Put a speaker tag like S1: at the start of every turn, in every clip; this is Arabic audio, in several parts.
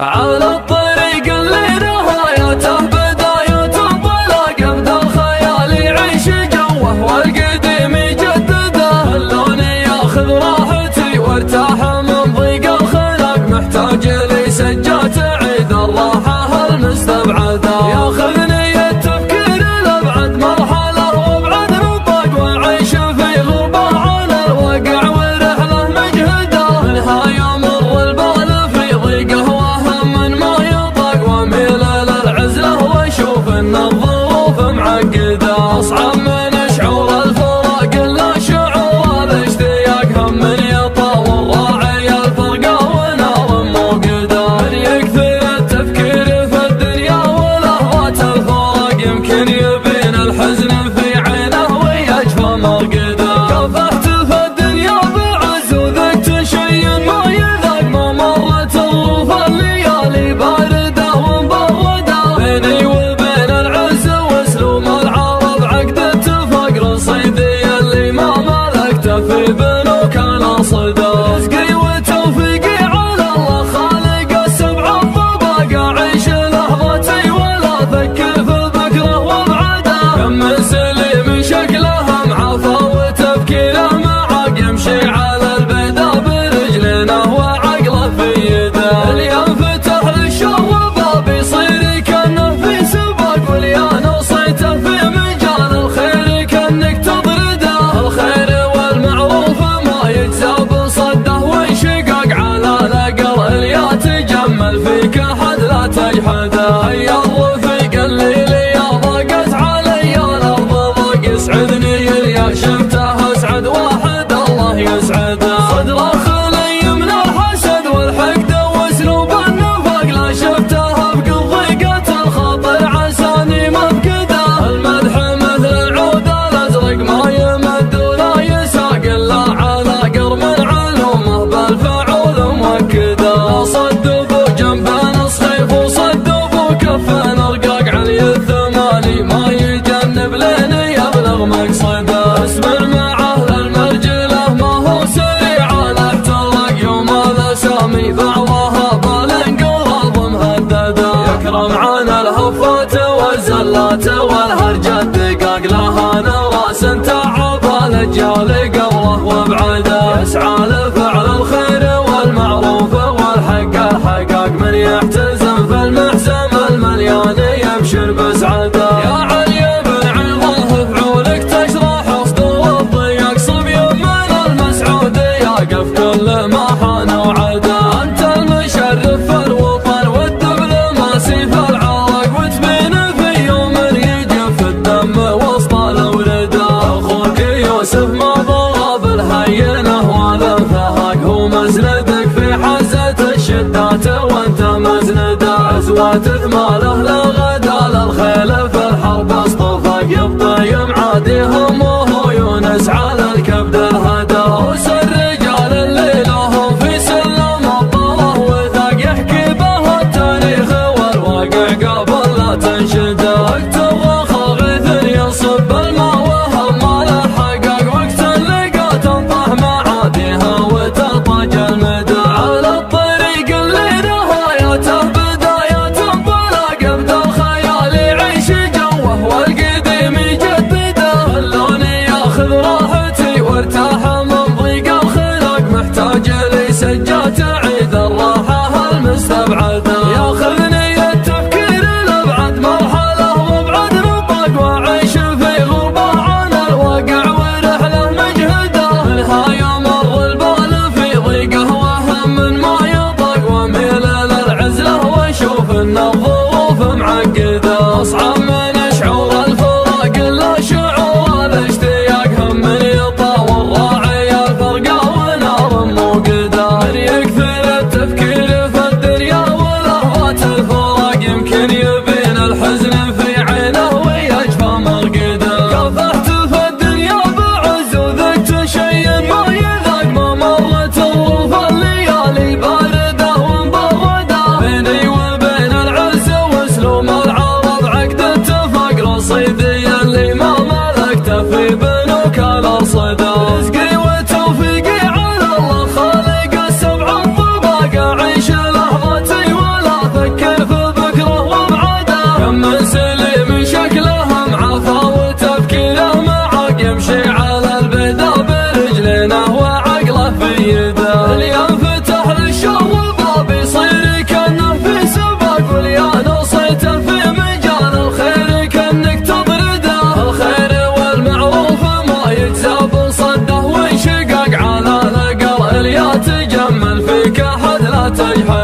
S1: على الطريق اللي نهايته بداية انطلاق، ابدا الخيال يعيش جوه والقديم يجدده، اللون ياخذ راحتي وارتاح من ضيق الخلق، محتاج لي سجة تعيد الراحة المستبعدة، ياخذني التفكير لابعد مرحلة وابعد نطاق، واعيش في غربة على الواقع ورحلة مجهدة، نهاية مر البال في ضيقه وهم ما يطاق، واميل للعزلة واشوف ان الظروف معقدة، اصعب من شعور الفراق الا شعور الاشتياق، هم من يطاول راعي الفرقة ونار موقدة، من يكثر التفكير في الدنيا ولهوات الفراق، يمكن يبين الحزن في عينه ويجفى مرقده، كافحت في الدنيا بعز وذقت شيء ما يذاق، ما مرت الظروف الليالي باردة ومبردة، بيني وبين العز واسلوب العرب عقد اتفاق، رصيدي اللي ما ملكته في بنوك الاصداق، رزقي وتوفيقي على الله خالق السبع الطباق، اعيش لحظتي ولا افكر في بكره وابعده، كم من سليم شكله معافى وتفكيره معاق، يمشي على البيدا برجلينه وعقله في يده، اللي ينفتح للشر باب يصير كانه في سباق، واللي نصيته في مجال الخير كانك تطرده، الخير والمعروف ما يجزى بصده وانشقاق، على الاقل اللي يتجمل فيك احد لا تجحده، هيا الرفيق اللي لي ضاقت علي الارض ضاق، يسعدني اللي شفته اسعد واحد الله يسعده، صدره خلي من الحسد والحقد واسلوب النفاق، لا شفته بقض ضيقة الخاطر عساني مفقده، المدح مثل العود الازرق ما يمد ولا يساق، الا على قرم علومه بالفعول موكده، صدبوا جنبان الصيف وصدبوا كفان رقاق، علي الثماني ما يجنب لين يبلغ مقصده، اصبر مع اهل المرجله ما هو سريع على احتراق، يوم الاسامي بعضها بالانقلاب مهدده، يكرم عن الهفات والزلات والهرجه الدقاق، لها نراس تعب الاجيال قبله وابعده، يسعى لفعل الخير والمعروف والحق الحقاق، من يحتزم في المحزم المليان يبشر بسعده، يا علي بن عظه فعولك تشرح صدور الضيق، صبي من المسعودية قف كل ما حان وعده، انت المشرف في الوطن والدبلوماسي في العراق، وتبين في يوم يجف الدم وسط الأولده، اخوك يوسف ما ضرب الهينه والانفهاق، هو مسندك في حزة الشدات وانت مزنده، عزوة ثماله لغدا للخيل في الحرب اصطفاق، يبطي معادي همه يونس على الكبد الهدى، روس الرجال اللي لهم في سلم الطره وثاق، يحكي به التاريخ والواقع قبل لا تنشده، وقت الرخا غيث يصب الماء وهم الحقاق، وقت اللقا تنطح معاديها وتطج المدى، على الطريق اللي نهايته بداية انطلاق، ابدا الخيال يعيش جوه والقديم يجدده، اللون ياخذ راحتي وارتاح من ضيق الخلق، محتاج لي سجة تعيد الراحة المستبعدة، ياخذني التفكير لابعد مرحلة وابعد نطاق، واعيش في غربة على الواقع ورحلة مجهدة، نهاية مر البال في ضيقه وهم ما يطاق، واميل للعزلة واشوف ان الظروف معقدة، اصعب من شعور الفراق الا شعور الاشتياق، هم من يطاول راعي الفرقة ونار موقدة، من يكثر التفكير في الدنيا ولهوات الفراق، يمكن يبين الحزن في عينه ويجفى مرقده، كافحت في الدنيا بعز وذقت شيء ما يذاق، ما مرت الظروف الليالي باردة ومبردة، بيني وبين العز واسلوب العرب عقد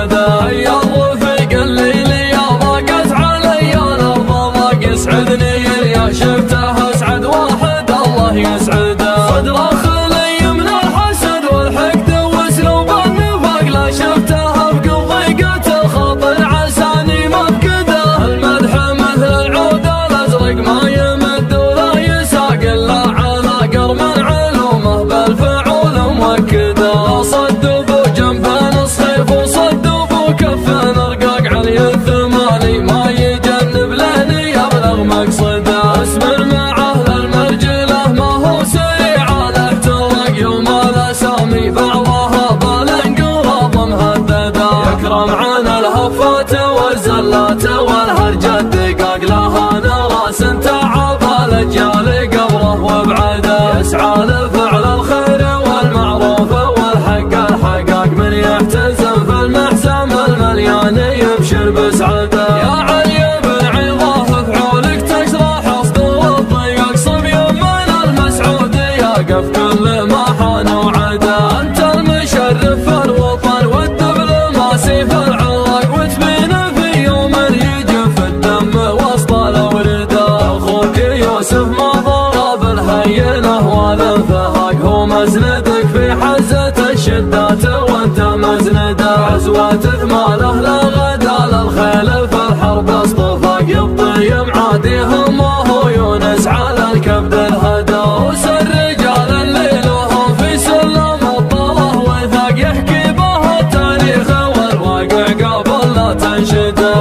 S1: مسعده. يا الرفيق الليل يا ضاقت علي الارض ضاق يسعدني يا شفته اسعد واحد الله يسعده. صدره خلي من الحسد والحقد واسلوب النفاق لا شفته بقضيقة الخاطر عساني مفقده. المدح مثل العود الازرق ما يمد ولا يساق الا على قرم علومه بالفعول موكده. صدبوا جنبان الصيف وصدبوا كفان رقاق علي الثماني ما يجنب لهني يبلغ مقصده. اسمر مع اهل المرجله ما هو سريع له احترق يوم الاسامي بعضها بالانقراض مهدده. يكرم عن الهفات والزلات والهرج الدقاق لها نراس تعب الاجيال قبره وابعده. يسعى لفعل الخير والمعروف والحق الحقاق من يحتزم في المحزم المليان يبشر بسعده. يا علي بن عظاه فعولك تشرح صدور الضيق صبي من المسعود يقف كل ما حان وعده. انت المشرف في الوطن والدبلوماسي في العراق وتبين في يوم يجف الدم وسط الاورده. اخوك يوسف ما ضرب الهينه والانفهاق هو مسندك في حزه الشدات وانت مزنده. عزوة ثماله لا غدا للخيل في الحرب اصطفاق يبطي معاديهم وهو يونس على الكبد الهدى. وس الرجال الليل وهم في سلم الطله وثاق يحكي به التاريخ والواقع قبل لا تنشده.